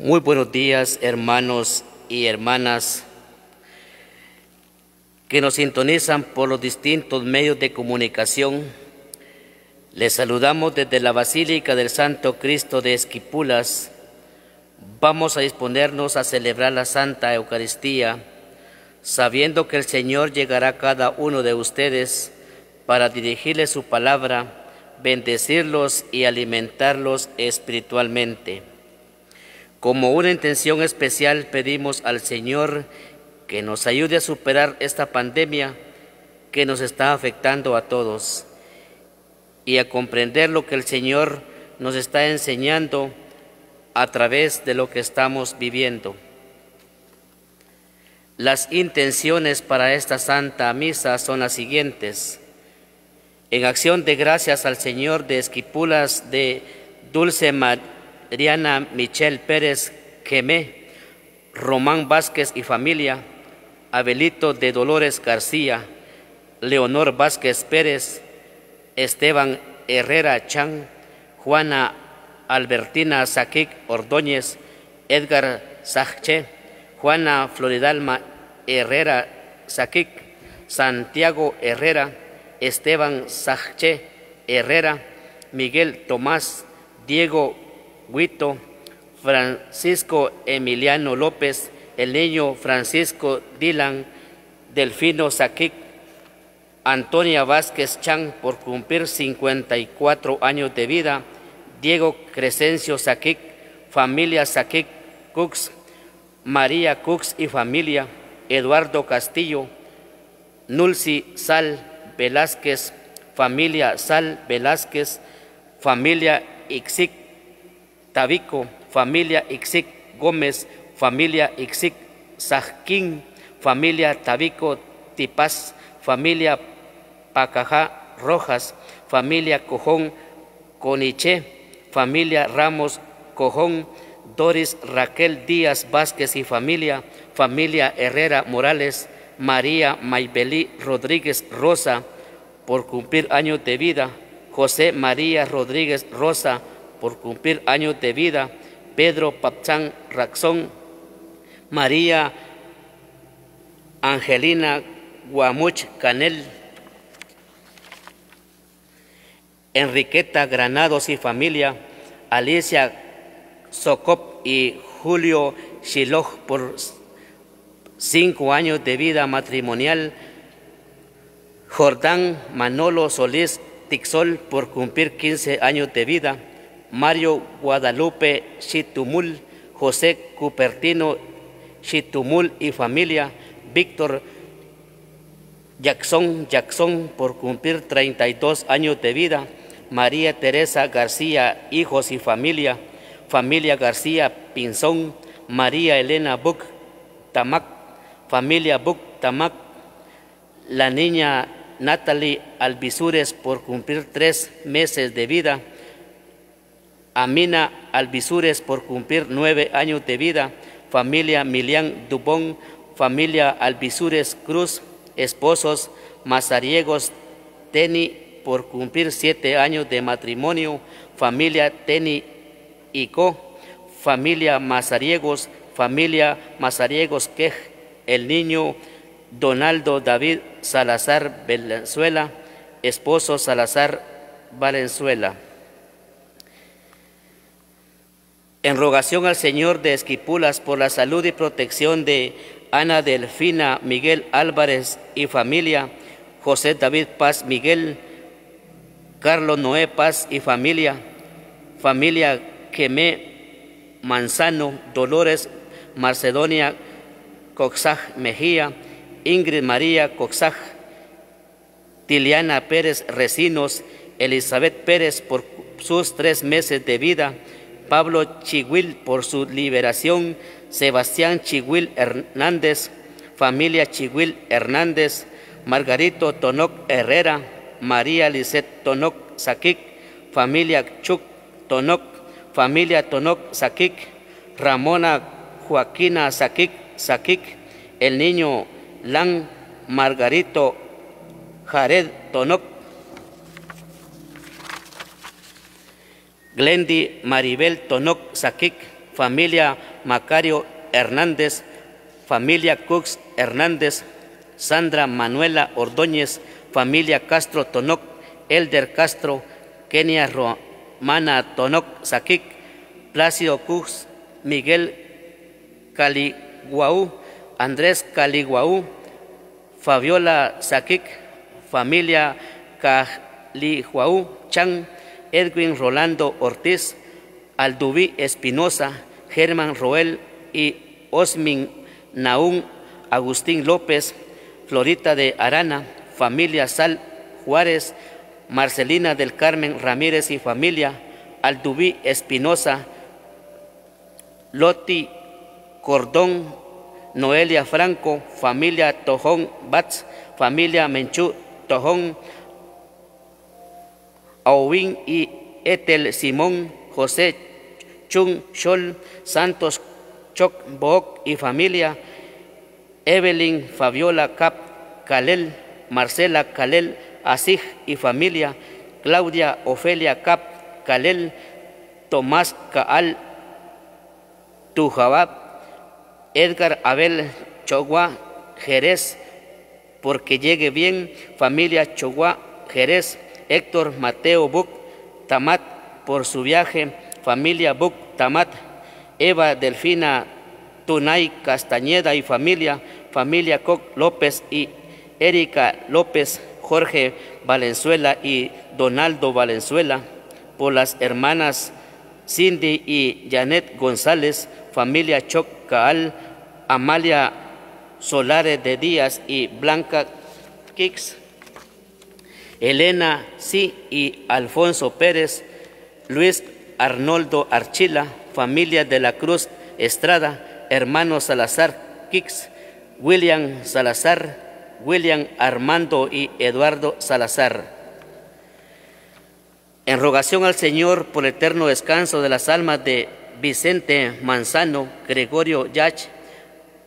Muy buenos días, hermanos y hermanas que nos sintonizan por los distintos medios de comunicación. Les saludamos desde la Basílica del Santo Cristo de Esquipulas. Vamos a disponernos a celebrar la Santa Eucaristía, sabiendo que el Señor llegará a cada uno de ustedes para dirigirles su palabra, bendecirlos y alimentarlos espiritualmente. Como una intención especial pedimos al Señor que nos ayude a superar esta pandemia que nos está afectando a todos y a comprender lo que el Señor nos está enseñando a través de lo que estamos viviendo. Las intenciones para esta Santa Misa son las siguientes. En acción de gracias al Señor de Esquipulas, de Dulce Mariana Michelle Pérez Quemé, Román Vázquez y familia, Abelito de Dolores García, Leonor Vázquez Pérez, Esteban Herrera Chan, Juana Albertina Saquic Ordóñez, Edgar Sajche, Juana Floridalma Herrera Saquic, Santiago Herrera, Esteban Sajche Herrera, Miguel Tomás, Diego Huito, Francisco Emiliano López, el niño Francisco Dylan, Delfino Saquic, Antonia Vázquez Chan por cumplir 54 años de vida, Diego Crescencio Saquic, familia Saquic Cux, María Cux y familia, Eduardo Castillo, Nulci Sal Velázquez, familia Sal Velázquez, familia Ixic Tabico, familia Ixic Gómez, familia Ixic Sajquín, familia Tabico Tipaz, familia Pacajá Rojas, familia Cojón Coniche, familia Ramos Cojón, Doris Raquel Díaz Vázquez y familia, familia Herrera Morales, María Maybelí Rodríguez Rosa, por cumplir años de vida, José María Rodríguez Rosa, por cumplir años de vida, Pedro Papchán Raxón, María Angelina Guamuch Canel, Enriqueta Granados y familia, Alicia Socop y Julio Shiloj por 5 años de vida matrimonial, Jordán Manolo Solís Tixol por cumplir 15 años de vida, Mario Guadalupe Chitumul, José Cupertino Chitumul y familia, Víctor Jackson por cumplir 32 años de vida, María Teresa García, hijos y familia, familia García Pinzón, María Elena Buc Tamac, familia Buc Tamac, la niña Natalie Alvisures por cumplir 3 meses de vida, Amina Alvisures por cumplir 9 años de vida, familia Milián Dubón, familia Alvisures Cruz, esposos Mazariegos Teni por cumplir 7 años de matrimonio, familia Teni Ico, familia Mazariegos Quej, el niño Donaldo David Salazar Valenzuela, esposo Salazar Valenzuela. En rogación al Señor de Esquipulas por la salud y protección de Ana Delfina Miguel Álvarez y familia, José David Paz Miguel, Carlos Noé Paz y familia, familia Quemé Manzano, Dolores Macedonia Coxaj Mejía, Ingrid María Coxaj, Tiliana Pérez Recinos, Elizabeth Pérez por sus 3 meses de vida, Pablo Chiguil por su liberación, Sebastián Chiguil Hernández, familia Chiguil Hernández, Margarito Tonoc Herrera, María Lisset Tonoc Saquic, familia Chuc Tonoc, familia Tonoc Saquic, Ramona Joaquina Saquic, el niño Lan Margarito Jared Tonoc, Glendy Maribel Tonoc Saquic, familia Macario Hernández, familia Cux Hernández, Sandra Manuela Ordóñez, familia Castro Tonoc, Elder Castro, Kenia Romana Tonoc Saquic, Plácido Cux, Miguel Caliguaú, Andrés Caliguaú, Fabiola Saquic, familia Caliguaú Chan, Edwin Rolando Ortiz, Aldubí Espinosa, Germán Roel y Osmin Naún, Agustín López, Florita de Arana, familia Sal Juárez, Marcelina del Carmen Ramírez y familia, Aldubí Espinosa, Loti Cordón, Noelia Franco, familia Tojón Batz, familia Menchú Tojón, Auín y Etel Simón, José Chung Chol, Santos Choc Boc y familia, Evelyn Fabiola Cap Calel, Marcela Calel Asig y familia, Claudia Ofelia Cap Calel, Tomás Caal Tujabab, Edgar Abel Chogua Jerez, porque llegue bien, familia Chogua Jerez, Héctor Mateo Buc Tamat, por su viaje, familia Buc Tamat, Eva Delfina Tunay Castañeda y familia, familia Coc López y Erika López, Jorge Valenzuela y Donaldo Valenzuela, por las hermanas Cindy y Janet González, familia Choc Caal, Amalia Solares de Díaz y Blanca Kix, Elena Sí y Alfonso Pérez, Luis Arnoldo Archila, familia de la Cruz Estrada, hermanos Salazar Kix, William Salazar, William Armando y Eduardo Salazar. En rogación al Señor por el eterno descanso de las almas de Vicente Manzano, Gregorio Yach,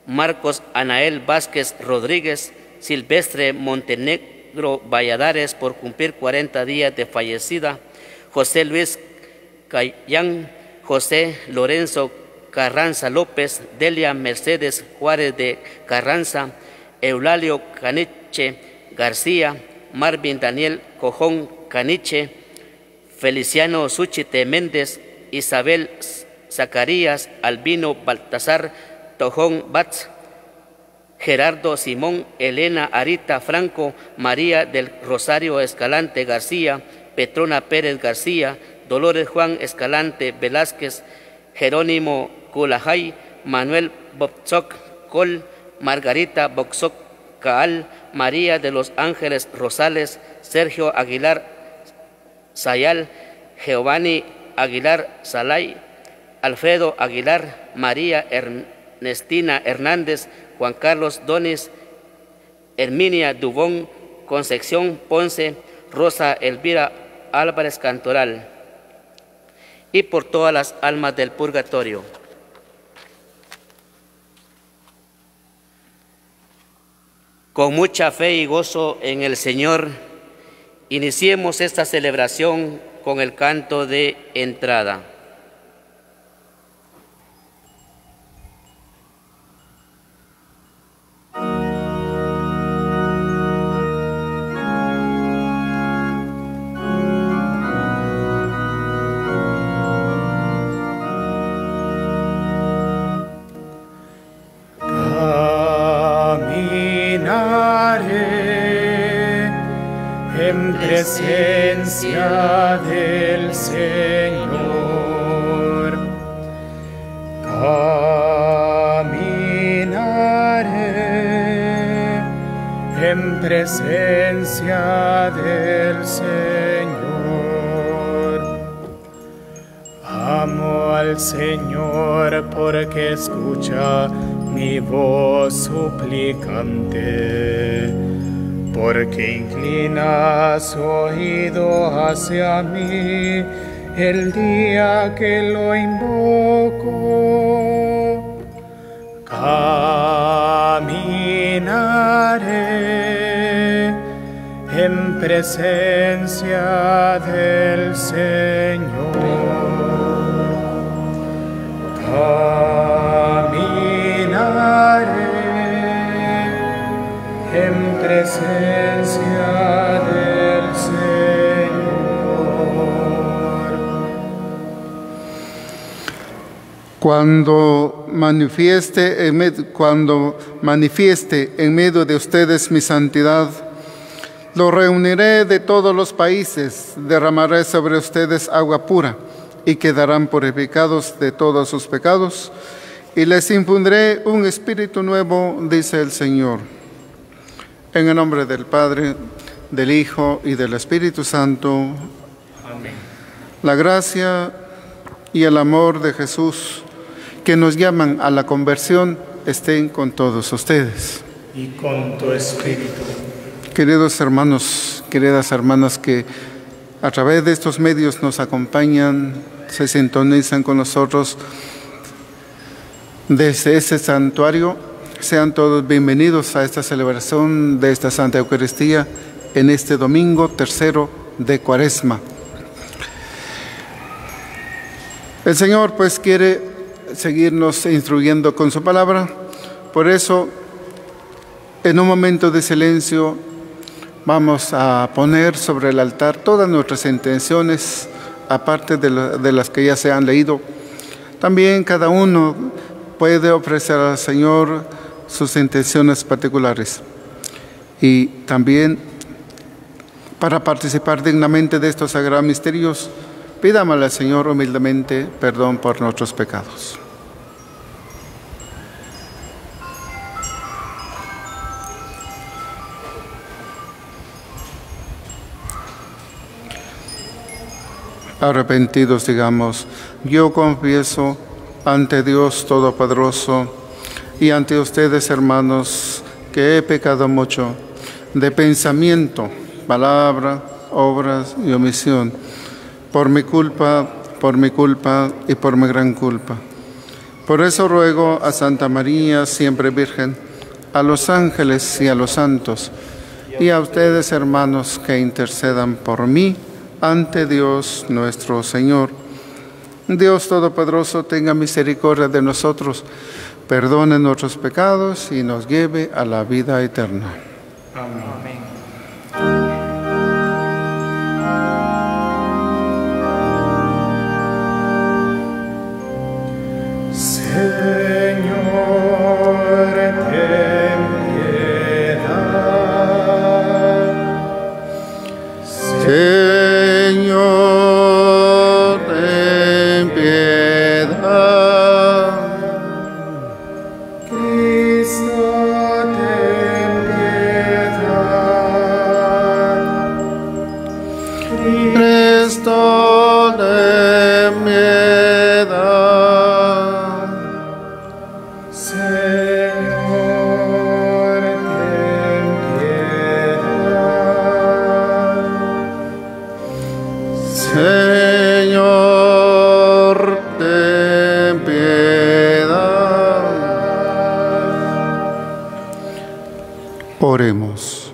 Marcos Anael Vázquez Rodríguez, Silvestre Montenegro Valladares, por cumplir 40 días de fallecida, José Luis Cayán, José Lorenzo Carranza López, Delia Mercedes Juárez de Carranza, Eulalio Caniche García, Marvin Daniel Cojón Caniche, Feliciano Suchite Méndez, Isabel Zacarías, Albino Baltasar Tojón Batz, Gerardo Simón, Elena Arita Franco, María del Rosario Escalante García, Petrona Pérez García, Dolores Juan Escalante Velázquez, Jerónimo Culajay, Manuel Bobzoc Col, Margarita Boxoc Caal, María de los Ángeles Rosales, Sergio Aguilar Sayal, Giovanni Aguilar Salay, Alfredo Aguilar, María Ernestina Hernández, Juan Carlos Donis, Herminia Dubón, Concepción Ponce, Rosa Elvira Álvarez Cantoral, y por todas las almas del purgatorio. Con mucha fe y gozo en el Señor, iniciemos esta celebración con el canto de entrada. Presencia del Señor, caminaré en presencia del Señor. Amo al Señor porque escucha mi voz suplicante, porque inclina su oído hacia mí el día que lo invoco. Caminaré en presencia del Señor. caminaré en presencia del Señor. Cuando manifieste en medio de ustedes mi santidad, los reuniré de todos los países, derramaré sobre ustedes agua pura y quedarán purificados de todos sus pecados, y les infundiré un espíritu nuevo, dice el Señor. En el nombre del Padre, del Hijo y del Espíritu Santo. Amén. La gracia y el amor de Jesús, que nos llaman a la conversión, estén con todos ustedes. Y con tu espíritu. Queridos hermanos, queridas hermanas que a través de estos medios nos acompañan, se sintonizan con nosotros desde este santuario, sean todos bienvenidos a esta celebración de esta Santa Eucaristía en este domingo tercero de Cuaresma. El Señor pues quiere seguirnos instruyendo con su palabra, por eso en un momento de silencio vamos a poner sobre el altar todas nuestras intenciones, aparte de las que ya se han leído. También cada uno puede ofrecer al Señor sus intenciones particulares. Y también, para participar dignamente de estos sagrados misterios, pidamos al Señor humildemente perdón por nuestros pecados. Arrepentidos digamos: yo confieso ante Dios Todopoderoso y ante ustedes, hermanos, que he pecado mucho de pensamiento, palabra, obras y omisión, por mi culpa y por mi gran culpa. Por eso ruego a Santa María, siempre Virgen, a los ángeles y a los santos, y a ustedes, hermanos, que intercedan por mí ante Dios nuestro Señor. Dios Todopoderoso tenga misericordia de nosotros, perdone nuestros pecados y nos lleve a la vida eterna. Amén. Señor, ten piedad. Señor, ten piedad. Cristo, ten piedad. Cristo, ten piedad. Señor, ten piedad. Señor, ten piedad. Oremos.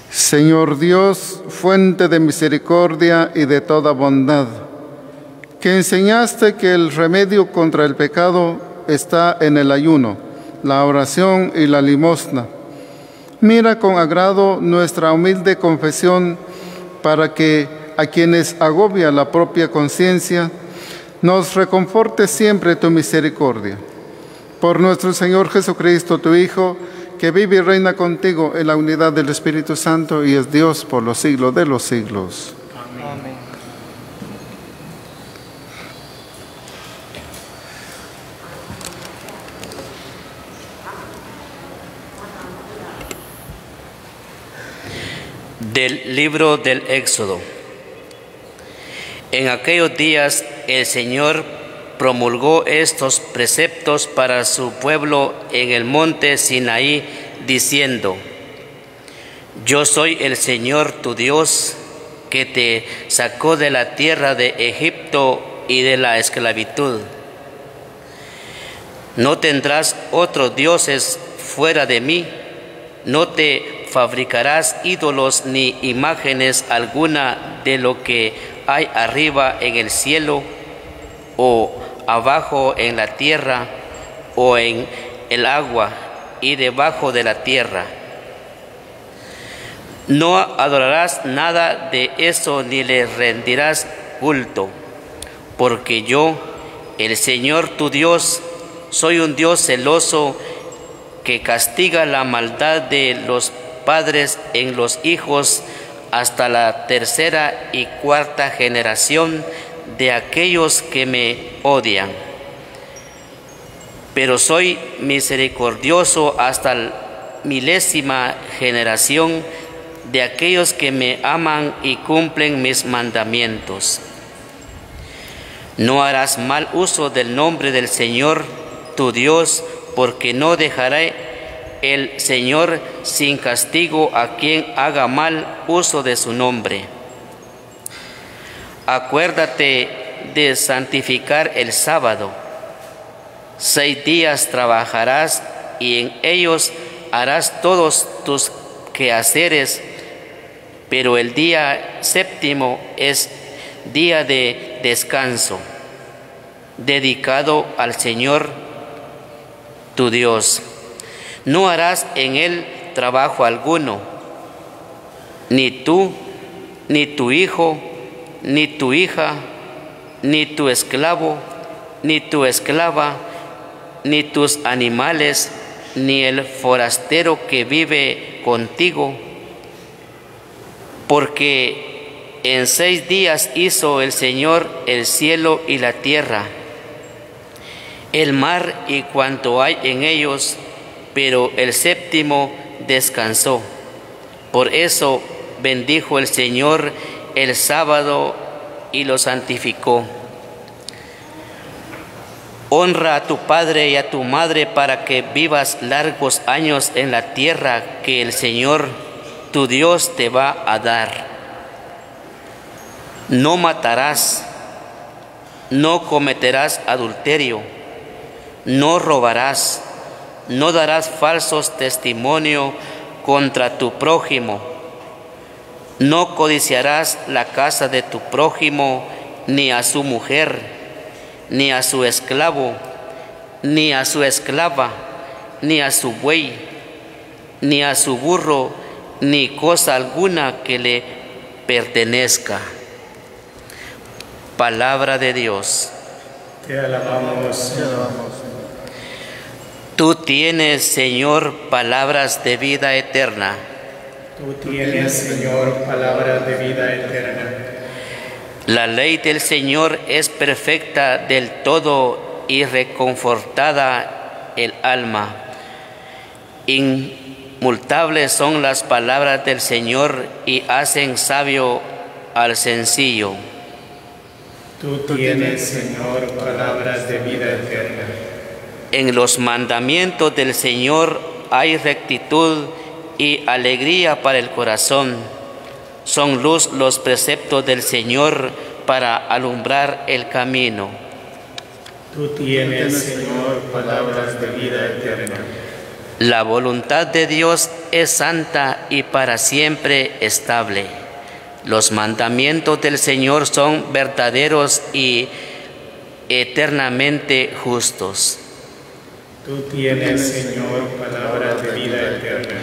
Señor Dios, fuente de misericordia y de toda bondad, que enseñaste que el remedio contra el pecado está en el ayuno, la oración y la limosna. Mira con agrado nuestra humilde confesión, para que a quienes agobia la propia conciencia, nos reconforte siempre tu misericordia. Por nuestro Señor Jesucristo, tu Hijo, que vive y reina contigo en la unidad del Espíritu Santo y es Dios por los siglos de los siglos. Amén. Del libro del Éxodo. En aquellos días el Señor promulgó estos preceptos para su pueblo en el monte Sinaí, diciendo: Yo soy el Señor tu Dios, que te sacó de la tierra de Egipto y de la esclavitud. No tendrás otros dioses fuera de mí, no te fabricarás ídolos ni imágenes alguna de lo que hay arriba en el cielo, o abajo en la tierra, o en el agua y debajo de la tierra. No adorarás nada de eso ni le rendirás culto, porque yo, el Señor tu Dios, soy un Dios celoso que castiga la maldad de los padres en los hijos hasta la tercera y cuarta generación de aquellos que me odian. Pero soy misericordioso hasta la milésima generación de aquellos que me aman y cumplen mis mandamientos. No harás mal uso del nombre del Señor tu Dios, porque no dejará el Señor sin castigo a quien haga mal uso de su nombre. Acuérdate de santificar el sábado. 6 días trabajarás y en ellos harás todos tus quehaceres, pero el día séptimo es día de descanso, dedicado al Señor tu Dios. No harás en él trabajo alguno, ni tú, ni tu hijo, ni tu hija, ni tu esclavo, ni tu esclava, ni tus animales, ni el forastero que vive contigo, porque en 6 días hizo el Señor el cielo y la tierra, el mar y cuanto hay en ellos, pero el séptimo descansó. Por eso bendijo el Señor el sábado y lo santificó. Honra a tu padre y a tu madre para que vivas largos años en la tierra que el Señor tu Dios te va a dar. No matarás, no cometerás adulterio, no robarás, no darás falsos testimonio contra tu prójimo, no codiciarás la casa de tu prójimo, ni a su mujer, ni a su esclavo, ni a su esclava, ni a su buey, ni a su burro, ni cosa alguna que le pertenezca. Palabra de Dios. Te alabamos, te alabamos. Tú tienes, Señor, palabras de vida eterna. Tú tienes, Señor, palabras de vida eterna. La ley del Señor es perfecta del todo y reconfortada el alma. Inmutables son las palabras del Señor y hacen sabio al sencillo. Tú tienes, Señor, palabras de vida eterna. En los mandamientos del Señor hay rectitud y alegría para el corazón. Son luz los preceptos del Señor para alumbrar el camino. Tú tienes, Señor, palabras de vida eterna. La voluntad de Dios es santa y para siempre estable. Los mandamientos del Señor son verdaderos y eternamente justos. Tú tienes, Señor, palabras de vida eterna.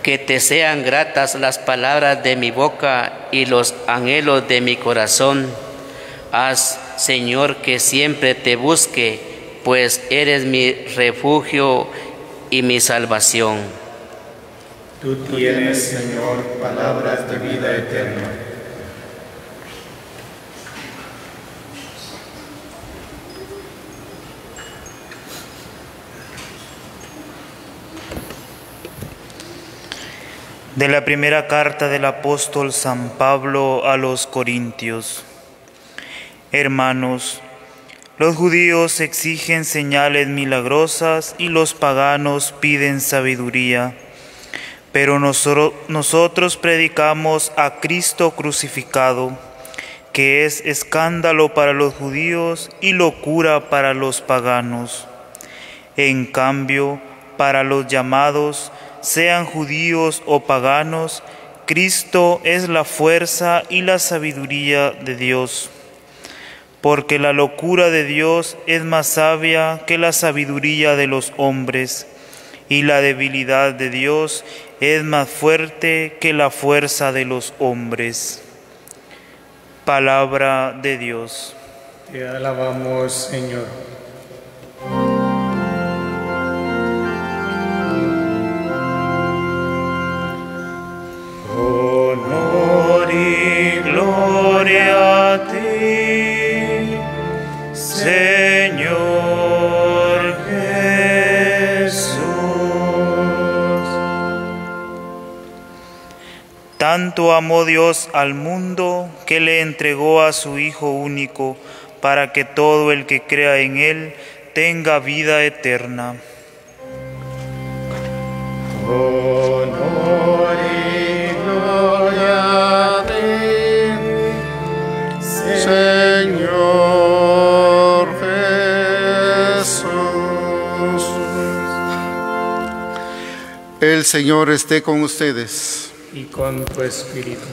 Que te sean gratas las palabras de mi boca y los anhelos de mi corazón. Haz, Señor, que siempre te busque, pues eres mi refugio y mi salvación. Tú tienes, Señor, palabras de vida eterna. De la primera carta del apóstol San Pablo a los Corintios. Hermanos, los judíos exigen señales milagrosas y los paganos piden sabiduría, pero nosotros predicamos a Cristo crucificado, que es escándalo para los judíos y locura para los paganos. En cambio, para los llamados, sean judíos o paganos, Cristo es la fuerza y la sabiduría de Dios. porque la locura de Dios es más sabia que la sabiduría de los hombres, y la debilidad de Dios es más fuerte que la fuerza de los hombres. Palabra de Dios. Te alabamos, Señor. Honor y gloria a ti, Señor Jesús. Tanto amó Dios al mundo que le entregó a su Hijo único, para que todo el que crea en Él tenga vida eterna. Honor y gloria a ti, Señor Jesús. El Señor esté con ustedes. Y con tu espíritu.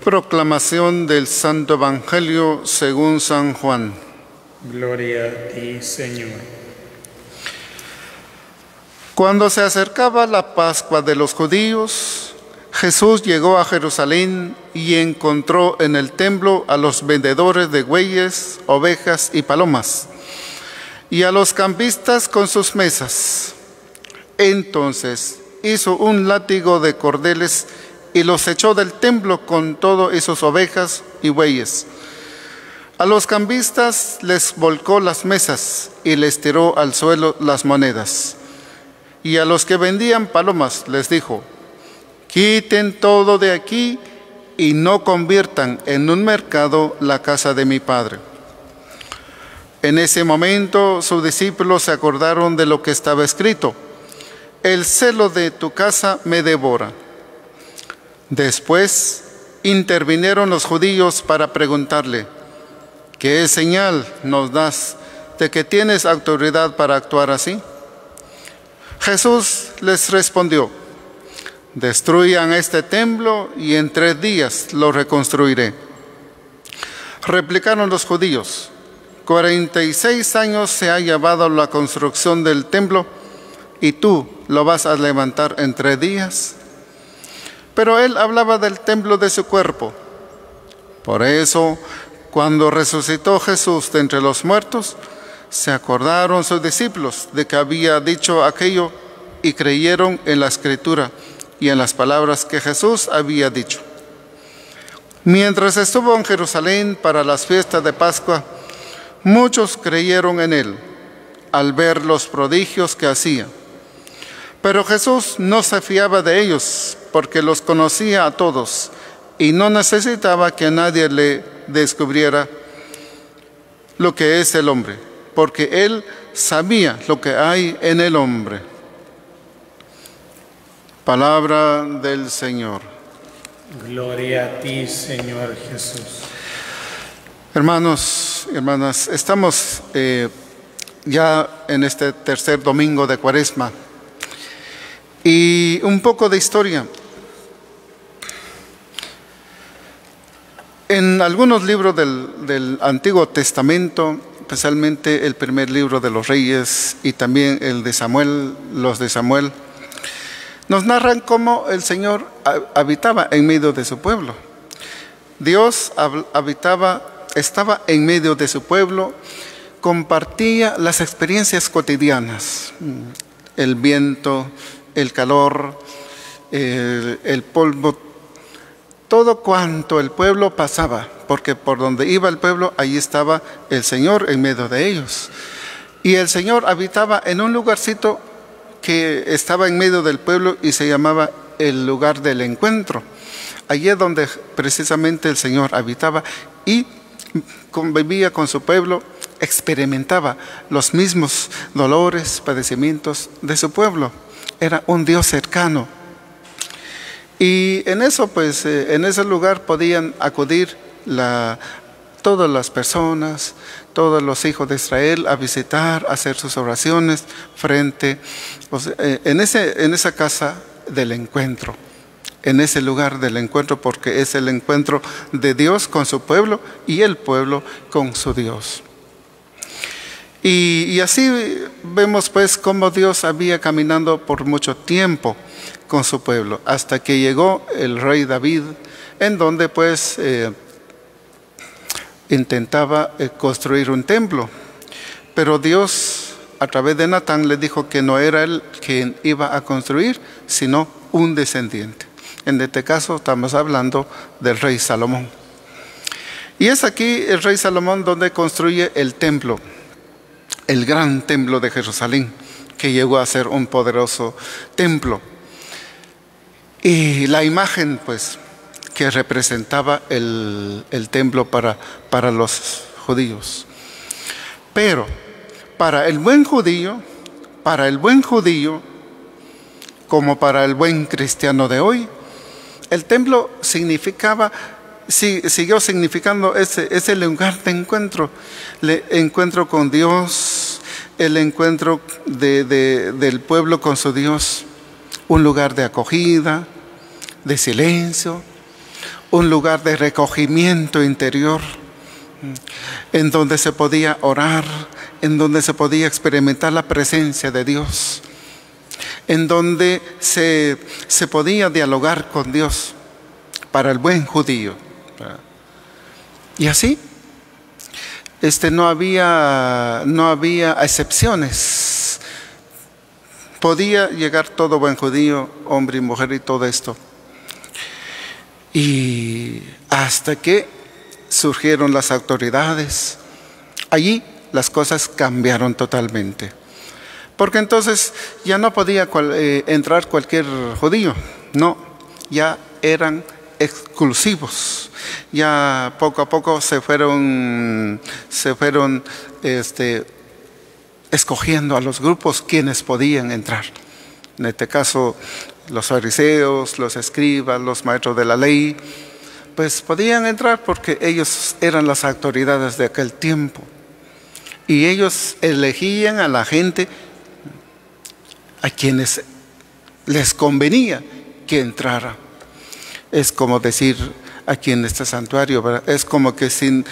Proclamación del Santo Evangelio según San Juan. Gloria a ti, Señor. Cuando se acercaba la Pascua de los judíos, Jesús llegó a Jerusalén y encontró en el templo a los vendedores de bueyes, ovejas y palomas, y a los cambistas con sus mesas. Entonces hizo un látigo de cordeles y los echó del templo con todo y sus ovejas y bueyes. A los cambistas les volcó las mesas y les tiró al suelo las monedas. Y a los que vendían palomas les dijo: quiten todo de aquí y no conviertan en un mercado la casa de mi Padre. En ese momento sus discípulos se acordaron de lo que estaba escrito: el celo de tu casa me devora. Después intervinieron los judíos para preguntarle: ¿qué señal nos das de que tienes autoridad para actuar así? Jesús les respondió: destruyan este templo y en 3 días lo reconstruiré. Replicaron los judíos: 46 años se ha llevado la construcción del templo y tú lo vas a levantar en 3 días. Pero él hablaba del templo de su cuerpo. Por eso, cuando resucitó Jesús de entre los muertos, se acordaron sus discípulos de que había dicho aquello y creyeron en la Escritura y en las palabras que Jesús había dicho. Mientras estuvo en Jerusalén para las fiestas de Pascua, muchos creyeron en él al ver los prodigios que hacía. Pero Jesús no se fiaba de ellos porque los conocía a todos y no necesitaba que nadie le descubriera lo que es el hombre, porque él sabía lo que hay en el hombre. Palabra del Señor. Gloria a ti, Señor Jesús. Hermanos y hermanas, estamos ya en este tercer domingo de Cuaresma. Y un poco de historia. En algunos libros del Antiguo Testamento, especialmente el primer libro de los Reyes y también el de Samuel, los de Samuel, nos narran cómo el Señor habitaba en medio de su pueblo. Dios estaba en medio de su pueblo, compartía las experiencias cotidianas, el viento, el calor, el polvo, todo cuanto el pueblo pasaba, porque por donde iba el pueblo, allí estaba el Señor en medio de ellos. Y el Señor habitaba en un lugarcito que estaba en medio del pueblo y se llamaba el lugar del encuentro. Allí es donde precisamente el Señor habitaba y convivía con su pueblo, experimentaba los mismos dolores, padecimientos de su pueblo. Era un Dios cercano. Y en eso, pues, en ese lugar podían acudir todas las personas, todos los hijos de Israel a visitar, a hacer sus oraciones en esa casa del encuentro. en ese lugar del encuentro, porque es el encuentro de Dios con su pueblo y el pueblo con su Dios. Y así vemos pues cómo Dios había caminando por mucho tiempo con su pueblo, hasta que llegó el rey David, en donde pues intentaba construir un templo. Pero Dios, a través de Natán, le dijo que no era él quien iba a construir, sino un descendiente. En este caso estamos hablando del rey Salomón. Y es aquí el rey Salomón donde construye el templo, el gran templo de Jerusalén, que llegó a ser un poderoso templo. Y la imagen, pues, que representaba el templo para los judíos. Pero para el buen judío, como para el buen cristiano de hoy, el templo siguió significando ese lugar de encuentro, el encuentro con Dios, el encuentro del pueblo con su Dios, un lugar de acogida, de silencio, un lugar de recogimiento interior, en donde se podía orar, en donde se podía experimentar la presencia de Dios, en donde se podía dialogar con Dios para el buen judío. Y así, no había excepciones. Podía llegar todo buen judío, hombre y mujer y todo esto. Y hasta que surgieron las autoridades, allí las cosas cambiaron totalmente. Porque entonces ya no podía entrar cualquier judío, no, ya eran exclusivos. Ya poco a poco se fueron escogiendo a los grupos quienes podían entrar. En este caso, los fariseos, los escribas, los maestros de la ley, pues podían entrar porque ellos eran las autoridades de aquel tiempo. Y ellos elegían a la gente a quienes les convenía que entrara. Es como decir aquí en este santuario, ¿verdad? Es como que si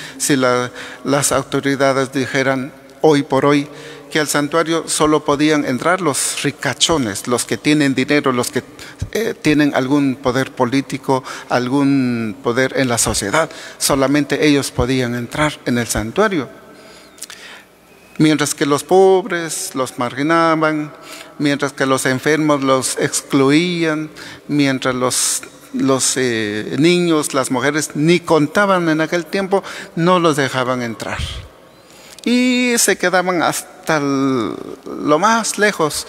las autoridades dijeran hoy por hoy que al santuario solo podían entrar los ricachones, los que tienen dinero, los que tienen algún poder político, algún poder en la sociedad. Solamente ellos podían entrar en el santuario. Mientras que los pobres los marginaban, mientras que los enfermos los excluían, mientras los niños, las mujeres ni contaban en aquel tiempo, no los dejaban entrar. Y se quedaban hasta lo más lejos,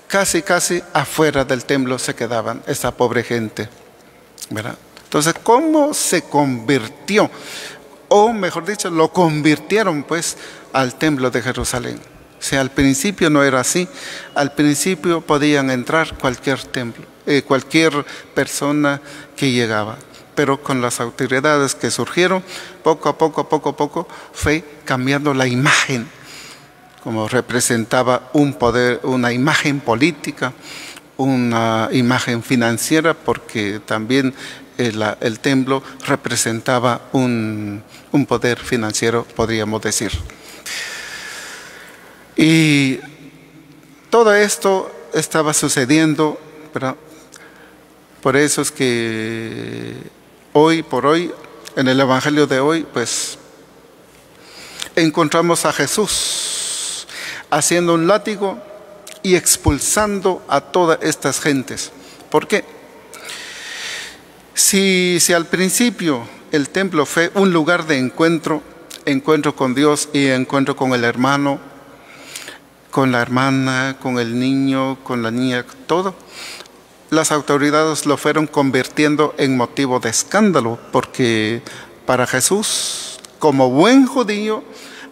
casi afuera del templo se quedaban esa pobre gente, ¿verdad? Entonces, ¿cómo se convirtió? O mejor dicho, lo convirtieron pues al templo de Jerusalén. O sea, al principio no era así. Al principio podían entrar cualquier templo, cualquier persona que llegaba. Pero con las autoridades que surgieron, poco a poco, fue cambiando la imagen, como representaba un poder, una imagen política, una imagen financiera, porque también el templo representaba un poder financiero, podríamos decir. Y todo esto estaba sucediendo, ¿verdad? Por eso es que hoy por hoy, en el Evangelio de hoy, pues encontramos a Jesús haciendo un látigo y expulsando a todas estas gentes. ¿Por qué? Si al principio el templo fue un lugar de encuentro con Dios y encuentro con el hermano, con la hermana, con el niño, con la niña, todo, las autoridades lo fueron convirtiendo en motivo de escándalo, porque para Jesús, como buen judío,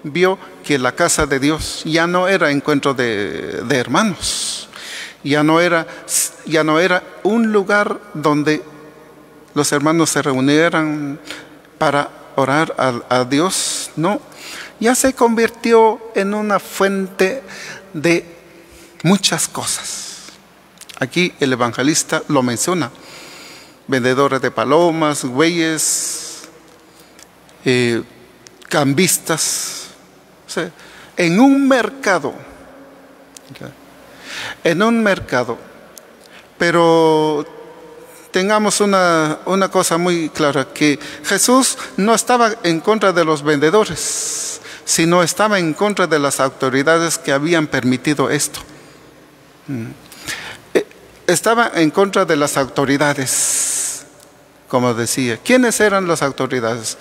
vio que la casa de Dios ya no era encuentro de hermanos, ya no era un lugar donde los hermanos se reunieran para orar a Dios, no, ya se convirtió en una fuente de muchas cosas. Aquí el evangelista lo menciona, vendedores de palomas, güeyes, cambistas, o sea, en un mercado, pero tengamos una cosa muy clara, que Jesús no estaba en contra de los vendedores, sino estaba en contra de las autoridades que habían permitido esto. Estaba en contra de las autoridades, como decía. ¿Quiénes eran las autoridades?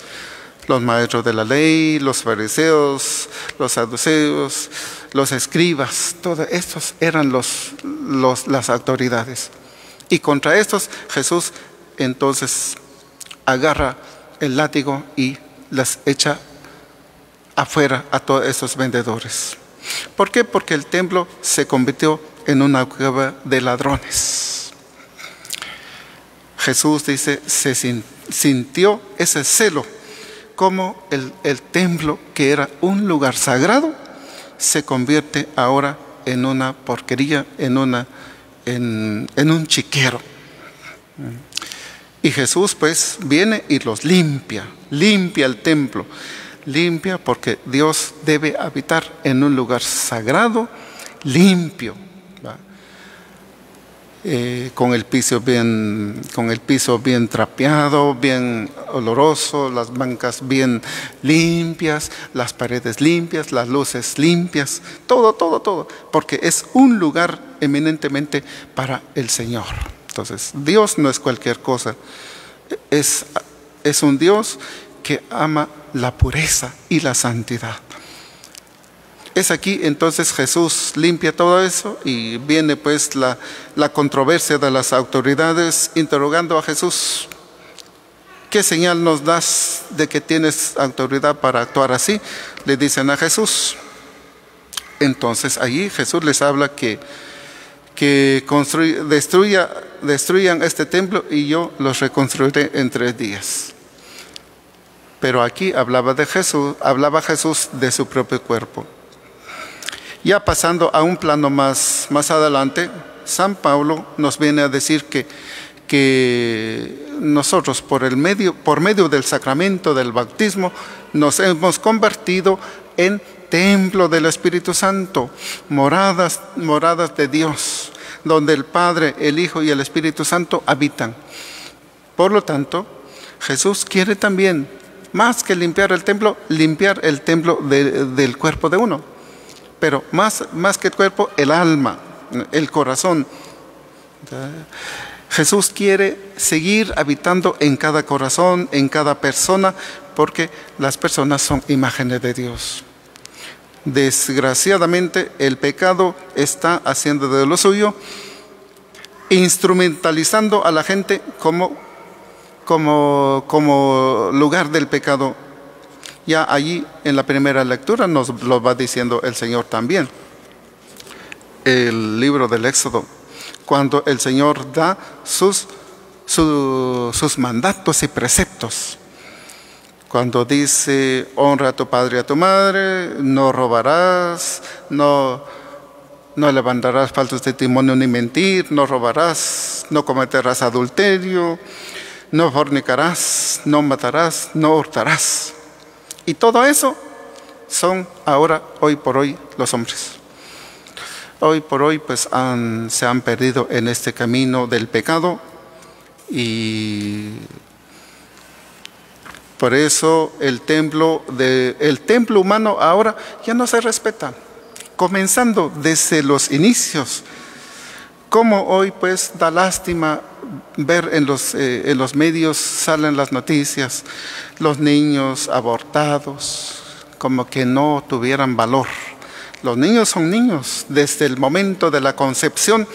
Los maestros de la ley, los fariseos, los saduceos, los escribas, todos estos eran las autoridades. Y contra estos Jesús entonces agarra el látigo y las echa afuera a todos esos vendedores. ¿Por qué? Porque el templo se convirtió en una cueva de ladrones. Jesús dice, se sintió ese celo, como el templo, que era un lugar sagrado, se convierte ahora en una porquería, en un chiquero. Y Jesús pues viene y los limpia el templo, limpia, porque Dios debe habitar en un lugar sagrado, limpio, con el piso bien trapeado, bien oloroso, las bancas bien limpias, las paredes limpias, las luces limpias, todo, porque es un lugar eminentemente para el Señor. Entonces, Dios no es cualquier cosa, es un Dios que ama la pureza y la santidad. Es aquí entonces Jesús limpia todo eso, y viene pues la controversia de las autoridades interrogando a Jesús. ¿Qué señal nos das de que tienes autoridad para actuar así? Le dicen a Jesús. Entonces allí Jesús les habla que destruyan este templo y yo los reconstruiré en 3 días. Pero aquí hablaba Jesús de su propio cuerpo. Ya pasando a un plano más adelante, San Pablo nos viene a decir que nosotros por medio del sacramento del bautismo nos hemos convertido en templo del Espíritu Santo, moradas de Dios, donde el Padre, el Hijo y el Espíritu Santo habitan. Por lo tanto, Jesús quiere también, más que limpiar el templo del cuerpo de uno. Pero más que el cuerpo, el alma, el corazón. Jesús quiere seguir habitando en cada corazón, en cada persona, porque las personas son imágenes de Dios. Desgraciadamente, el pecado está haciendo de lo suyo, instrumentalizando a la gente como lugar del pecado. Ya allí en la primera lectura nos lo va diciendo el Señor también. El libro del Éxodo, cuando el Señor da sus mandatos y preceptos. Cuando dice, honra a tu padre y a tu madre, no robarás, no levantarás falsos testimonios ni mentir, no robarás, no cometerás adulterio, no fornicarás, no matarás, no hurtarás. Y todo eso son hoy por hoy, los hombres. Hoy por hoy pues se han perdido en este camino del pecado, y por eso el templo humano ahora ya no se respeta, comenzando desde los inicios. Como hoy pues da lástima ver en los medios, salen las noticias, los niños abortados, como que no tuvieran valor. Los niños son niños desde el momento de la concepción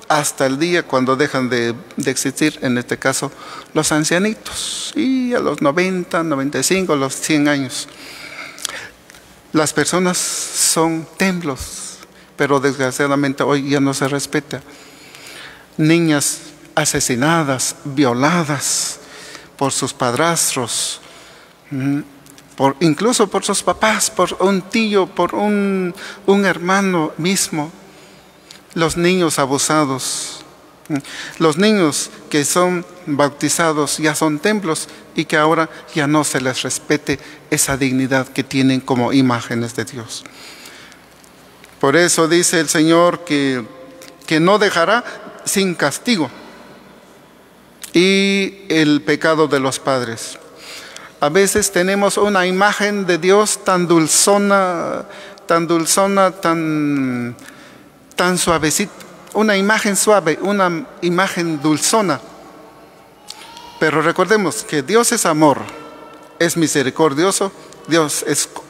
hasta el día cuando dejan de existir, en este caso los ancianitos, y a los 90, 95, los 100 años. Las personas son templos, pero desgraciadamente hoy ya no se respeta. Niñas asesinadas, violadas por sus padrastros, incluso por sus papás, por un tío, por un hermano mismo. Los niños abusados, Los niños que son bautizados ya son templos y que ahora ya no se les respete esa dignidad que tienen como imágenes de Dios. Por eso dice el Señor que no dejará sin castigo y el pecado de los padres. A veces tenemos una imagen de Dios tan dulzona, tan suavecita, una imagen suave, una imagen dulzona. Pero recordemos que Dios es amor, es misericordioso, Dios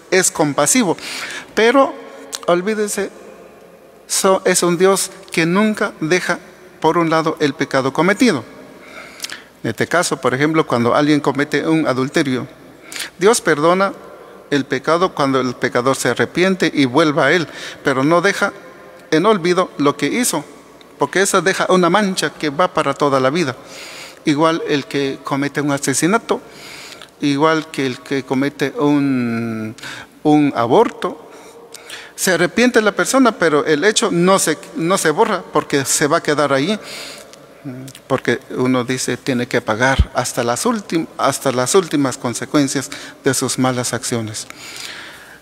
es compasivo. Pero olvídense, es un Dios que nunca deja por un lado el pecado cometido. En este caso, por ejemplo, cuando alguien comete un adulterio, Dios perdona el pecado cuando el pecador se arrepiente y vuelva a Él, pero no deja en olvido lo que hizo, porque eso deja una mancha que va para toda la vida. Igual el que comete un asesinato, igual que el que comete un aborto. Se arrepiente la persona, pero el hecho no se borra porque se va a quedar ahí. Porque uno dice tiene que pagar hasta las últimas consecuencias de sus malas acciones.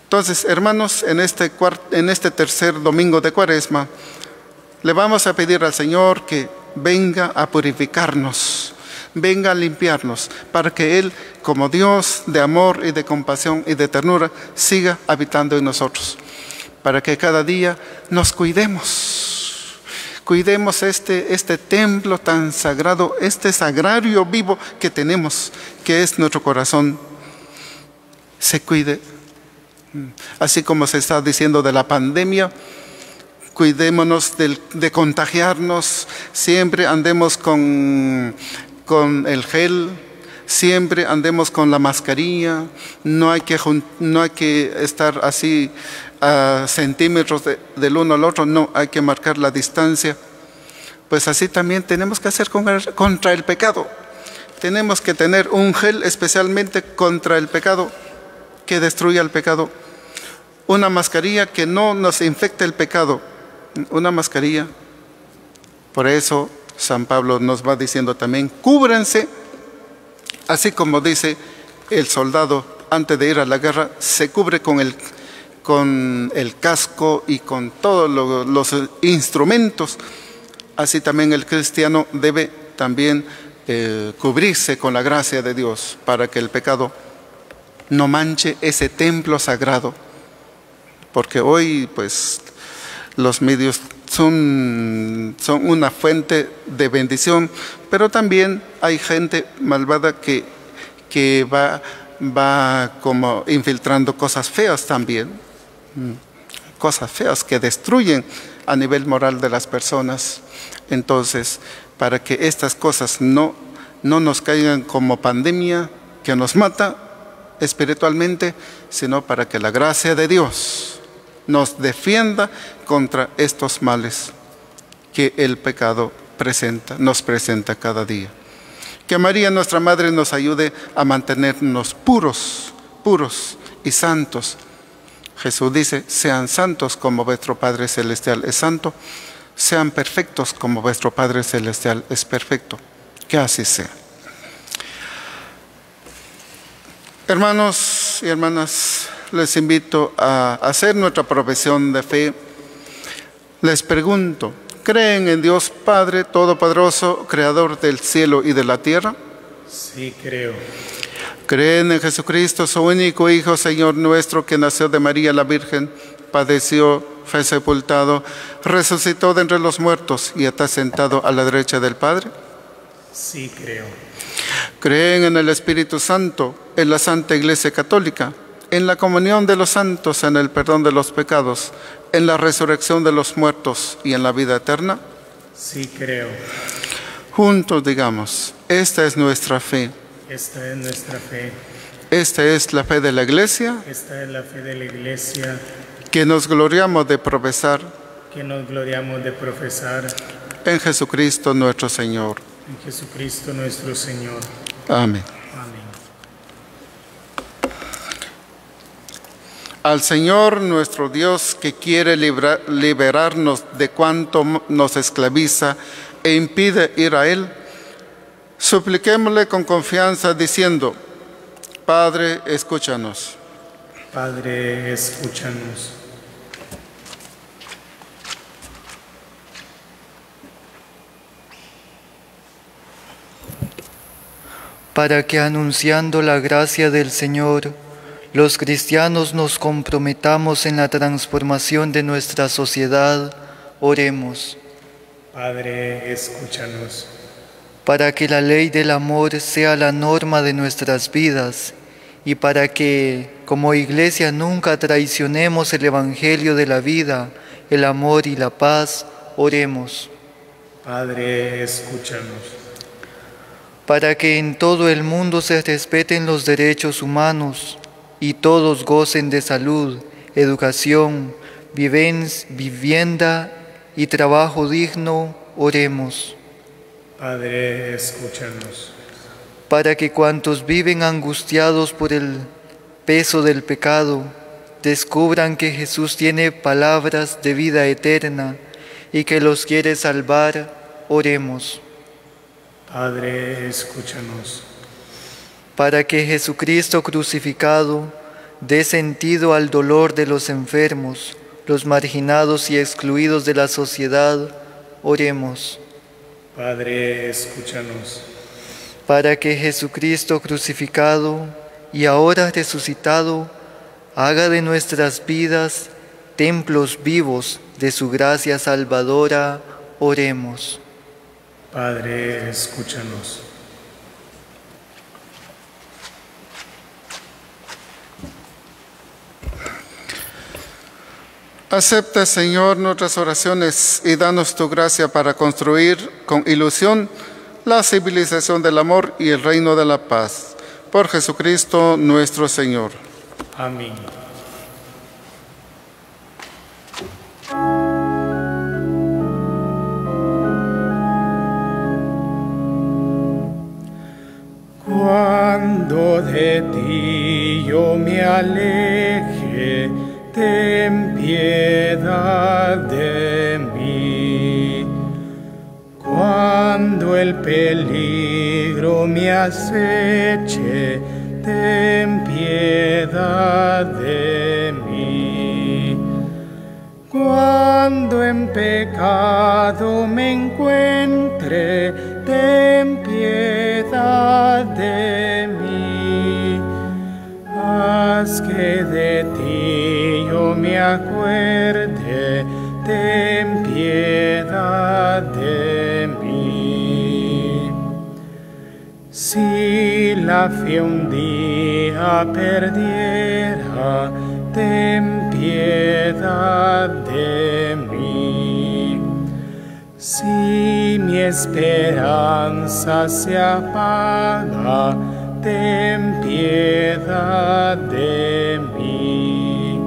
Entonces, hermanos, en este tercer domingo de Cuaresma, le vamos a pedir al Señor que venga a purificarnos, venga a limpiarnos, para que Él, como Dios de amor y de compasión y de ternura, siga habitando en nosotros, para que cada día nos cuidemos este templo tan sagrado, este sagrario vivo que tenemos, que es nuestro corazón, se cuide. Así como se está diciendo de la pandemia, cuidémonos de contagiarnos, siempre andemos con el gel, siempre andemos con la mascarilla, no hay que estar así a centímetros del uno al otro, no, hay que marcar la distancia. Pues así también tenemos que hacer contra el pecado. Tenemos que tener un gel especialmente contra el pecado, que destruya el pecado. Una mascarilla que no nos infecte el pecado. Una mascarilla. Por eso San Pablo nos va diciendo también, cúbranse, así como dice el soldado antes de ir a la guerra, se cubre con el casco y con todos los instrumentos. Así también el cristiano debe también cubrirse con la gracia de Dios para que el pecado no manche ese templo sagrado. Porque hoy pues los medios son una fuente de bendición, pero también hay gente malvada que va como infiltrando cosas feas también, cosas feas que destruyen a nivel moral de las personas. Entonces, para que estas cosas no nos caigan como pandemia que nos mata espiritualmente, sino para que la gracia de Dios nos defienda contra estos males que el pecado nos presenta cada día. Que María, nuestra Madre, nos ayude a mantenernos puros y santos. Jesús dice, sean santos como vuestro Padre Celestial es santo, sean perfectos como vuestro Padre Celestial es perfecto. Que así sea. Hermanos y hermanas, les invito a hacer nuestra profesión de fe. Les pregunto, ¿creen en Dios Padre Todopoderoso, Creador del cielo y de la tierra? Sí, creo. ¿Creen en Jesucristo, su único Hijo, Señor nuestro, que nació de María la Virgen, padeció, fue sepultado, resucitó de entre los muertos y está sentado a la derecha del Padre? Sí, creo. ¿Creen en el Espíritu Santo, en la Santa Iglesia Católica, en la comunión de los santos, en el perdón de los pecados, en la resurrección de los muertos y en la vida eterna? Sí, creo. Juntos digamos, esta es nuestra fe. Esta es nuestra fe. Esta es la fe de la Iglesia. Esta es la fe de la Iglesia. Que nos gloriamos de profesar. Que nos gloriamos de profesar. En Jesucristo nuestro Señor. En Jesucristo nuestro Señor. Amén. Amén. Al Señor nuestro Dios, que quiere liberarnos de cuanto nos esclaviza, e impide ir a Él, supliquémosle con confianza diciendo: Padre, escúchanos. Padre, escúchanos. Para que anunciando la gracia del Señor, los cristianos nos comprometamos en la transformación de nuestra sociedad, oremos. Padre, escúchanos. Para que la ley del amor sea la norma de nuestras vidas y para que, como Iglesia, nunca traicionemos el Evangelio de la vida, el amor y la paz, oremos. Padre, escúchanos. Para que en todo el mundo se respeten los derechos humanos y todos gocen de salud, educación, vivienda y trabajo digno, oremos. Padre, escúchanos. Para que cuantos viven angustiados por el peso del pecado, descubran que Jesús tiene palabras de vida eterna y que los quiere salvar, oremos. Padre, escúchanos. Para que Jesucristo crucificado dé sentido al dolor de los enfermos, los marginados y excluidos de la sociedad, oremos. Padre, escúchanos. Para que Jesucristo crucificado y ahora resucitado haga de nuestras vidas templos vivos de su gracia salvadora, oremos. Padre, escúchanos. Acepta, Señor, nuestras oraciones y danos tu gracia para construir con ilusión la civilización del amor y el reino de la paz. Por Jesucristo nuestro Señor. Amén. Cuando de ti yo me aleje, ten piedad de mí. Cuando el peligro me aceche, ten piedad de mí. Cuando en pecado me encuentre, ten piedad de mí. Haz que de ti yo me acuerde, ten piedad de mí. Si la fe un día perdiera, ten piedad de mí. Si mi esperanza se apaga, ten piedad de mí.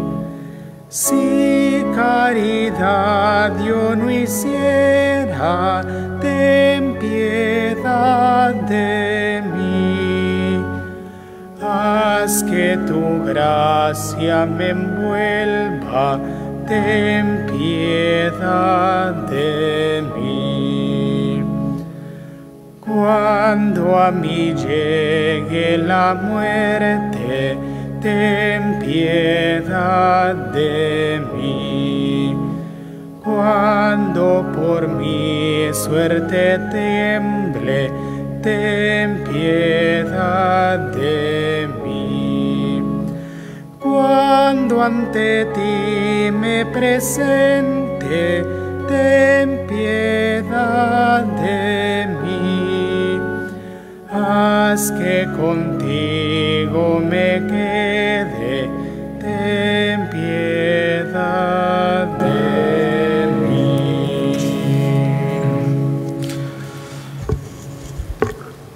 Si caridad yo no hiciera, ten piedad de mí. Haz que tu gracia me envuelva, ten piedad de mí. Cuando a mí llegue la muerte, ten piedad de mí. Cuando por mi suerte tiemble, ten piedad de mí. Cuando ante ti me presente, ten piedad de mí. Haz que contigo me quede, ten piedad de mí.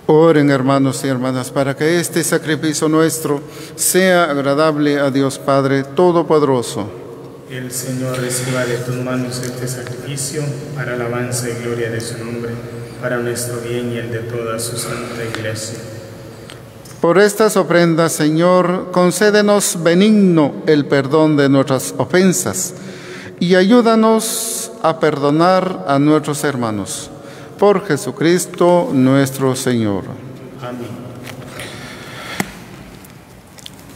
Oren, hermanos y hermanas, para que este sacrificio nuestro sea agradable a Dios Padre Todopoderoso. El Señor reciba de tus manos este sacrificio para alabanza y gloria de su nombre, para nuestro bien y el de toda su santa Iglesia. Por estas ofrendas, Señor, concédenos benigno el perdón de nuestras ofensas y ayúdanos a perdonar a nuestros hermanos. Por Jesucristo nuestro Señor. Amén.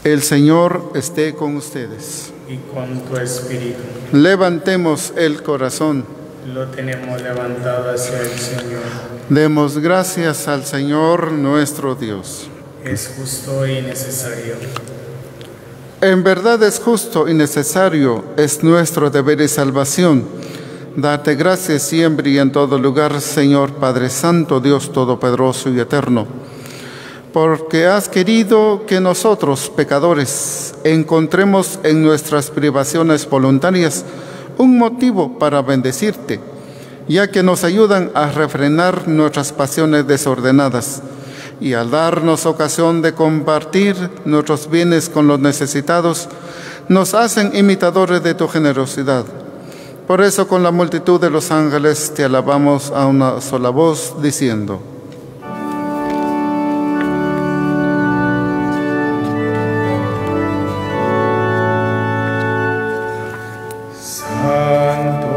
El Señor esté con ustedes. Y con tu espíritu. Levantemos el corazón. Lo tenemos levantado hacia el Señor. Demos gracias al Señor nuestro Dios. Es justo y necesario. En verdad es justo y necesario, es nuestro deber y salvación. Darte gracias siempre y en todo lugar, Señor Padre Santo, Dios Todopoderoso y Eterno, porque has querido que nosotros, pecadores, encontremos en nuestras privaciones voluntarias un motivo para bendecirte, ya que nos ayudan a refrenar nuestras pasiones desordenadas y al darnos ocasión de compartir nuestros bienes con los necesitados, nos hacen imitadores de tu generosidad. Por eso, con la multitud de los ángeles te alabamos a una sola voz, diciendo: Santo,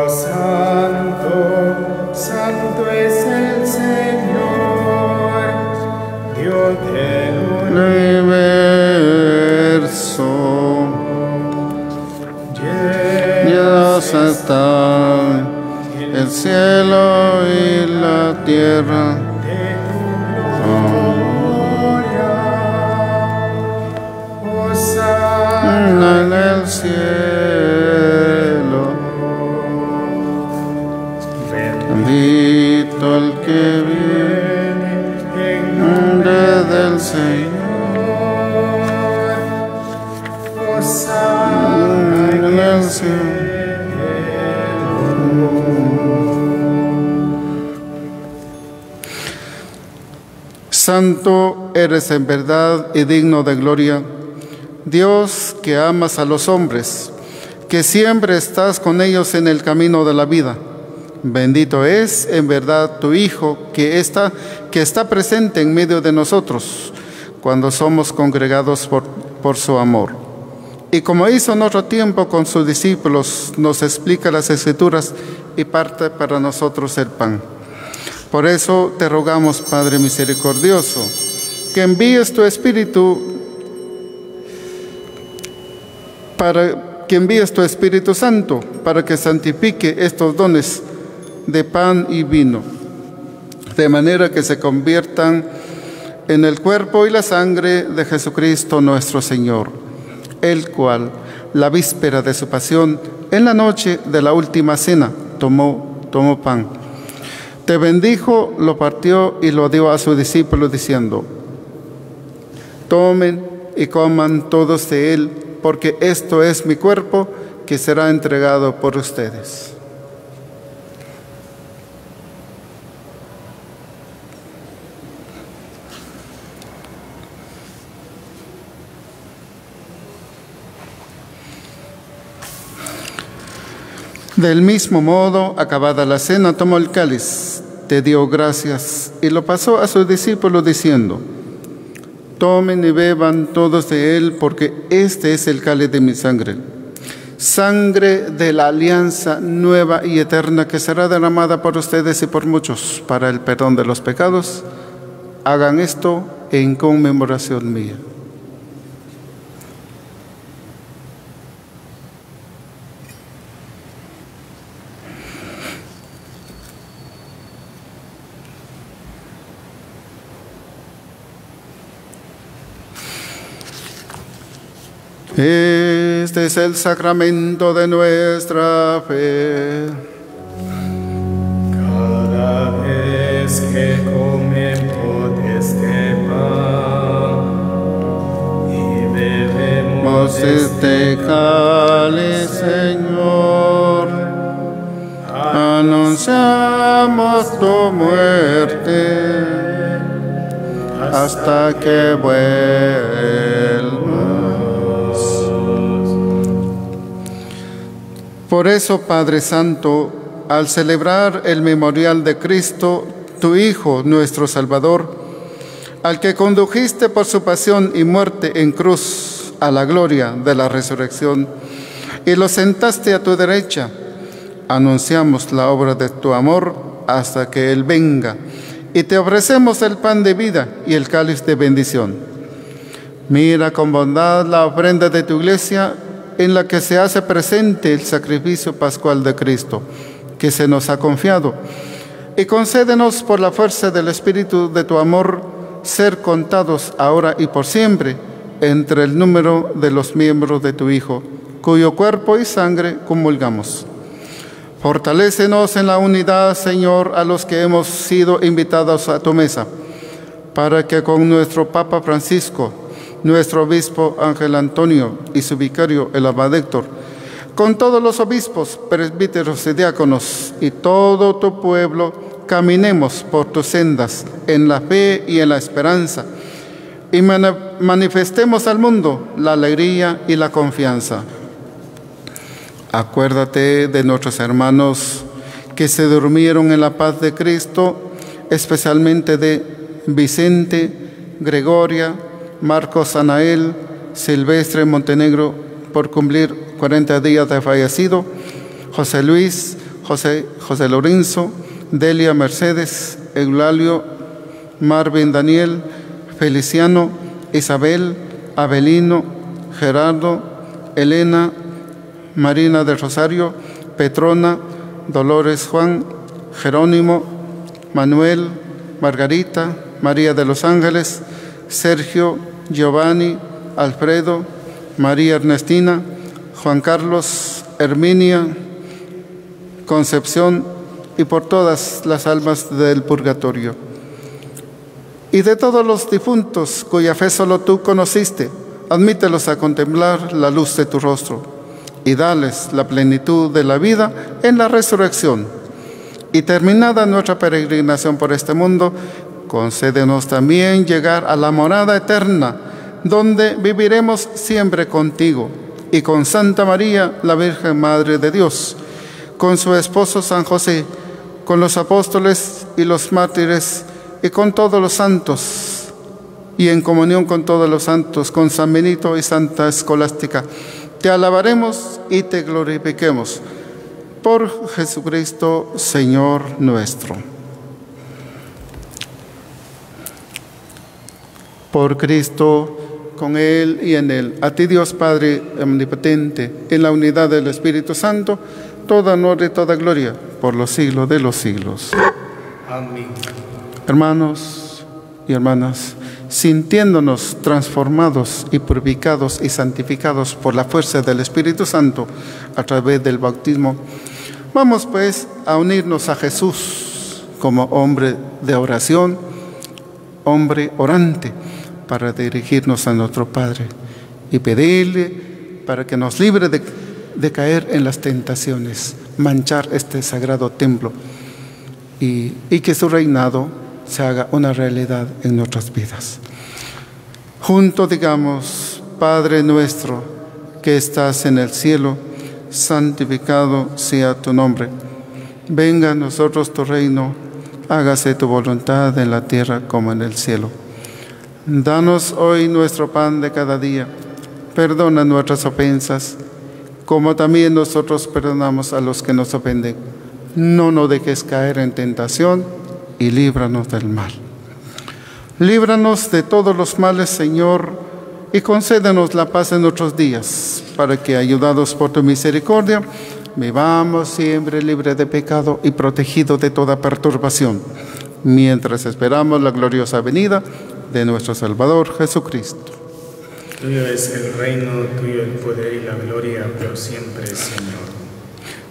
santo, santo es el Señor, Dios del universo. Dios está el cielo y la tierra. En el cielo, bendito el que viene en nombre del Señor. En el cielo. Santo eres en verdad y digno de gloria, Dios que amas a los hombres, que siempre estás con ellos en el camino de la vida. Bendito es en verdad tu Hijo que está presente en medio de nosotros cuando somos congregados por su amor. Y como hizo en otro tiempo con sus discípulos, nos explica las Escrituras y parte para nosotros el pan. Por eso te rogamos, Padre misericordioso, que envíes tu Espíritu Santo para que santifique estos dones de pan y vino, de manera que se conviertan en el cuerpo y la sangre de Jesucristo nuestro Señor, el cual, la víspera de su pasión, en la noche de la última cena, tomó pan. Te bendijo, lo partió y lo dio a sus discípulos diciendo: tomen y coman todos de él, porque esto es mi cuerpo que será entregado por ustedes. Del mismo modo, acabada la cena, tomó el cáliz, te dio gracias y lo pasó a sus discípulos diciendo: tomen y beban todos de él, porque este es el cáliz de mi sangre, sangre de la alianza nueva y eterna que será derramada por ustedes y por muchos para el perdón de los pecados. Hagan esto en conmemoración mía. Este es el sacramento de nuestra fe. Cada vez que comemos este pan y bebemos este cáliz, Señor, anunciamos tu muerte hasta que vuelvas. Por eso, Padre Santo, al celebrar el memorial de Cristo, tu Hijo, nuestro Salvador, al que condujiste por su pasión y muerte en cruz a la gloria de la resurrección, y lo sentaste a tu derecha, anunciamos la obra de tu amor hasta que Él venga. Y te ofrecemos el pan de vida y el cáliz de bendición. Mira con bondad la ofrenda de tu iglesia, en la que se hace presente el sacrificio pascual de Cristo, que se nos ha confiado. Y concédenos por la fuerza del Espíritu de tu amor, ser contados ahora y por siempre entre el número de los miembros de tu Hijo, cuyo cuerpo y sangre comulgamos. Fortalécenos en la unidad, Señor, a los que hemos sido invitados a tu mesa, para que con nuestro Papa Francisco, nuestro obispo Ángel Antonio y su vicario el abad Héctor, con todos los obispos, presbíteros y diáconos y todo tu pueblo, caminemos por tus sendas en la fe y en la esperanza, y manifestemos al mundo la alegría y la confianza. Acuérdate de nuestros hermanos que se durmieron en la paz de Cristo, especialmente de Vicente, Gregoria, Marcos Anael, Silvestre Montenegro, por cumplir 40 días de fallecido, José Luis, José Lorenzo, Delia Mercedes, Eulalio, Marvin Daniel, Feliciano, Isabel, Abelino, Gerardo, Elena, Marina del Rosario, Petrona, Dolores Juan, Jerónimo, Manuel, Margarita, María de los Ángeles, Sergio, Giovanni, Alfredo, María Ernestina, Juan Carlos, Herminia, Concepción, y por todas las almas del purgatorio. Y de todos los difuntos cuya fe solo tú conociste, admítelos a contemplar la luz de tu rostro y dales la plenitud de la vida en la resurrección. Y terminada nuestra peregrinación por este mundo, concédenos también llegar a la morada eterna, donde viviremos siempre contigo y con Santa María, la Virgen Madre de Dios, con su esposo San José, con los apóstoles y los mártires y con todos los santos, y en comunión con todos los santos, con San Benito y Santa Escolástica. Te alabaremos y te glorifiquemos. Por Jesucristo, Señor nuestro. Por Cristo, con Él y en Él, a ti Dios Padre omnipotente, en la unidad del Espíritu Santo, toda honor y toda gloria, por los siglos de los siglos. Amén. Hermanos y hermanas, sintiéndonos transformados y purificados y santificados por la fuerza del Espíritu Santo a través del bautismo, vamos pues a unirnos a Jesús como hombre de oración, hombre orante, para dirigirnos a nuestro Padre y pedirle para que nos libre de caer en las tentaciones, manchar este sagrado templo y que su reinado se haga una realidad en nuestras vidas. Juntos digamos: Padre nuestro que estás en el cielo, santificado sea tu nombre. Venga a nosotros tu reino, hágase tu voluntad en la tierra como en el cielo. Danos hoy nuestro pan de cada día. Perdona nuestras ofensas, como también nosotros perdonamos a los que nos ofenden. No nos dejes caer en tentación y líbranos del mal. Líbranos de todos los males, Señor, y concédenos la paz en nuestros días, para que, ayudados por tu misericordia, vivamos siempre libres de pecado y protegidos de toda perturbación, mientras esperamos la gloriosa venida de nuestro Salvador Jesucristo. Tuyo es el reino, tuyo el poder y la gloria por siempre, Señor.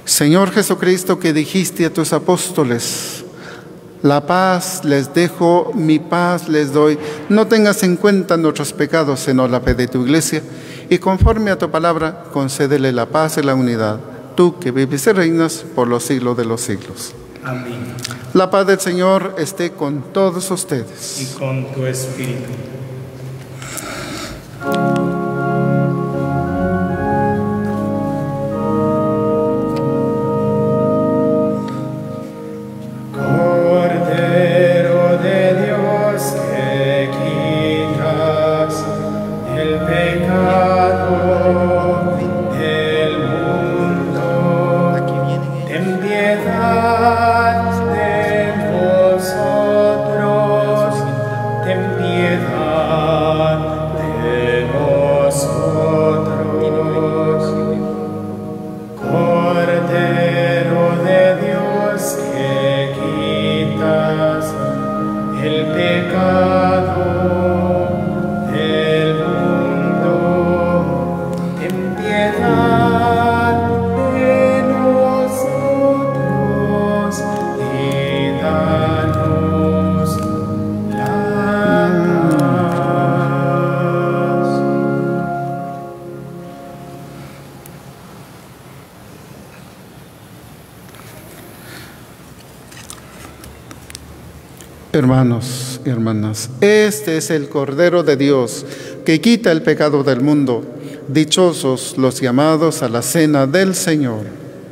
Señor Jesucristo, que dijiste a tus apóstoles: la paz les dejo, mi paz les doy. No tengas en cuenta nuestros pecados, sino la fe de tu iglesia, y conforme a tu palabra, concédele la paz y la unidad. Tú que vives y reinas por los siglos de los siglos. Amén. La paz del Señor esté con todos ustedes. Y con tu espíritu. Cordero de Dios, que quitas el pecado del mundo, ten piedad de Hermanos y hermanas, este es el Cordero de Dios que quita el pecado del mundo. Dichosos los llamados a la cena del Señor.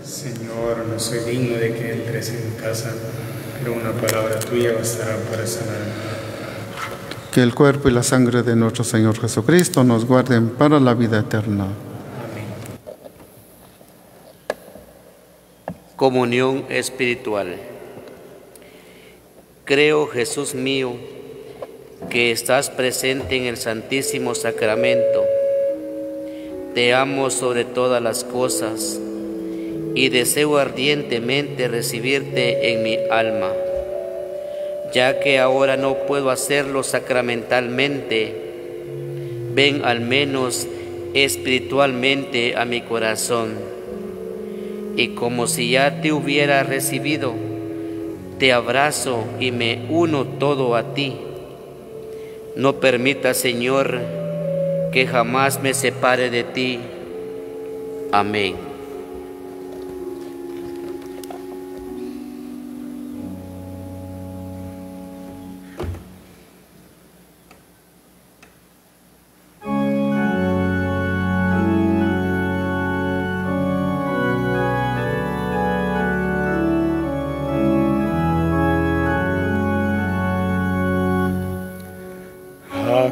Señor, no soy digno de que entres en mi casa, pero una palabra tuya bastará para sanarme. Que el cuerpo y la sangre de nuestro Señor Jesucristo nos guarden para la vida eterna. Amén. Comunión espiritual. Creo, Jesús mío, que estás presente en el Santísimo Sacramento. Te amo sobre todas las cosas y deseo ardientemente recibirte en mi alma. Ya que ahora no puedo hacerlo sacramentalmente, ven al menos espiritualmente a mi corazón. Y como si ya te hubiera recibido, te abrazo y me uno todo a ti. No permita, Señor, que jamás me separe de ti. Amén.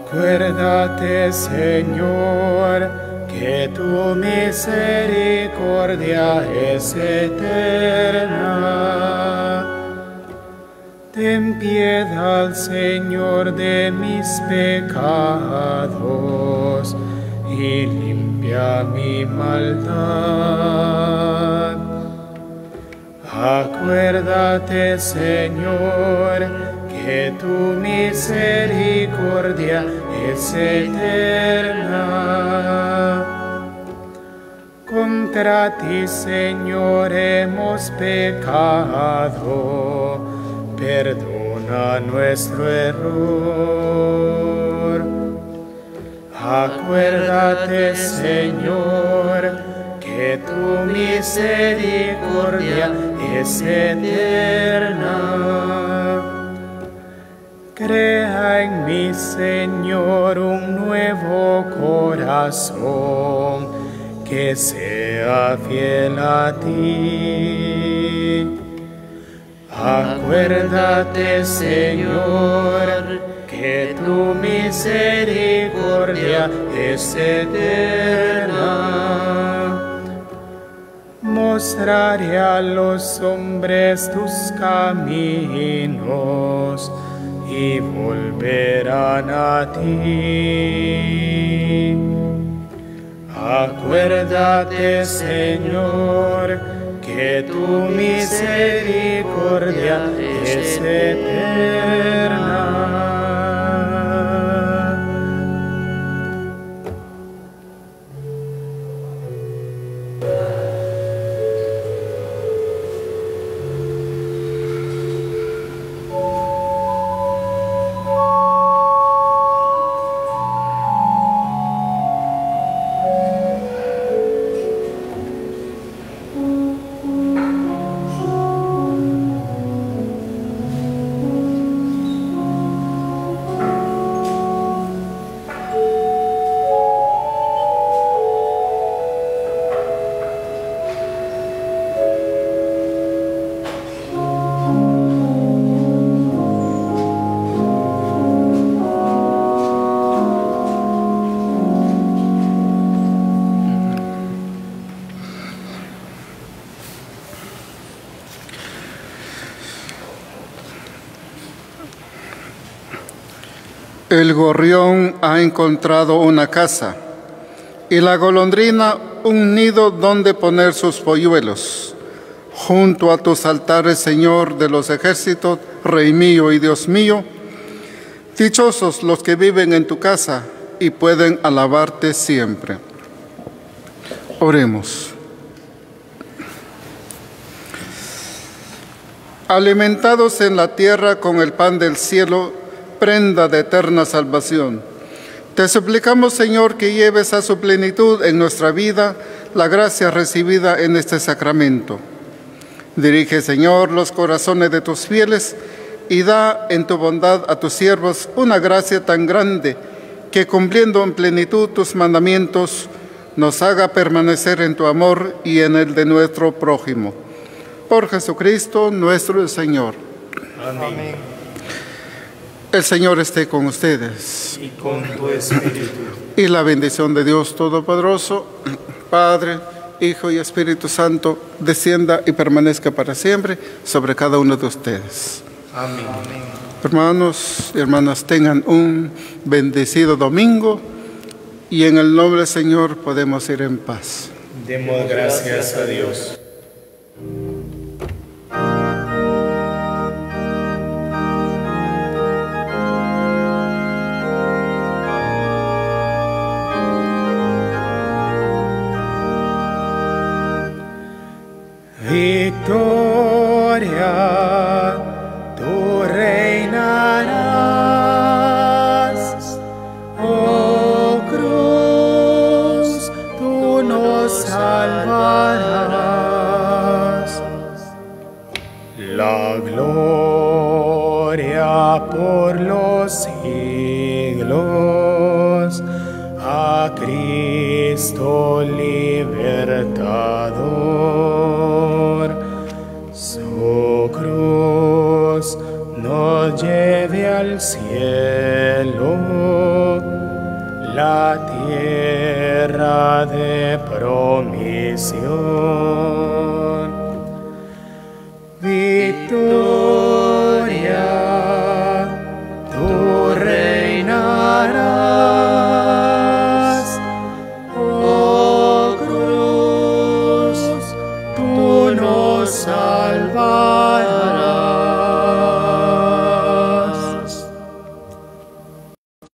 Acuérdate, Señor, que tu misericordia es eterna. Ten piedad, Señor, de mis pecados y limpia mi maldad. Acuérdate, Señor, que tu misericordia es eterna. Contra ti, Señor, hemos pecado, perdona nuestro error. Acuérdate, Señor, que tu misericordia es eterna. Crea en mí, Señor, un nuevo corazón que sea fiel a ti. Acuérdate, Señor, que tu misericordia es eterna. Mostraré a los hombres tus caminos y volverán a ti. Acuérdate, Señor, que tu misericordia es eterna. El gorrión ha encontrado una casa y la golondrina un nido donde poner sus polluelos. Junto a tus altares, Señor de los ejércitos, Rey mío y Dios mío, dichosos los que viven en tu casa y pueden alabarte siempre. Oremos. Alimentados en la tierra con el pan del cielo, prenda de eterna salvación, te suplicamos, Señor, que lleves a su plenitud en nuestra vida la gracia recibida en este sacramento. Dirige, Señor, los corazones de tus fieles y da en tu bondad a tus siervos una gracia tan grande que cumpliendo en plenitud tus mandamientos nos haga permanecer en tu amor y en el de nuestro prójimo. Por Jesucristo nuestro Señor. Amén. El Señor esté con ustedes. Y con tu espíritu. Y la bendición de Dios Todopoderoso, Padre, Hijo y Espíritu Santo, descienda y permanezca para siempre sobre cada uno de ustedes. Amén. Hermanos y hermanas, tengan un bendecido domingo y en el nombre del Señor podemos ir en paz. Demos gracias a Dios. Victoria, tú reinarás, oh cruz, tú nos salvarás. La gloria por los siglos a Cristo libertador. Su cruz nos lleve al cielo, la tierra de promisión.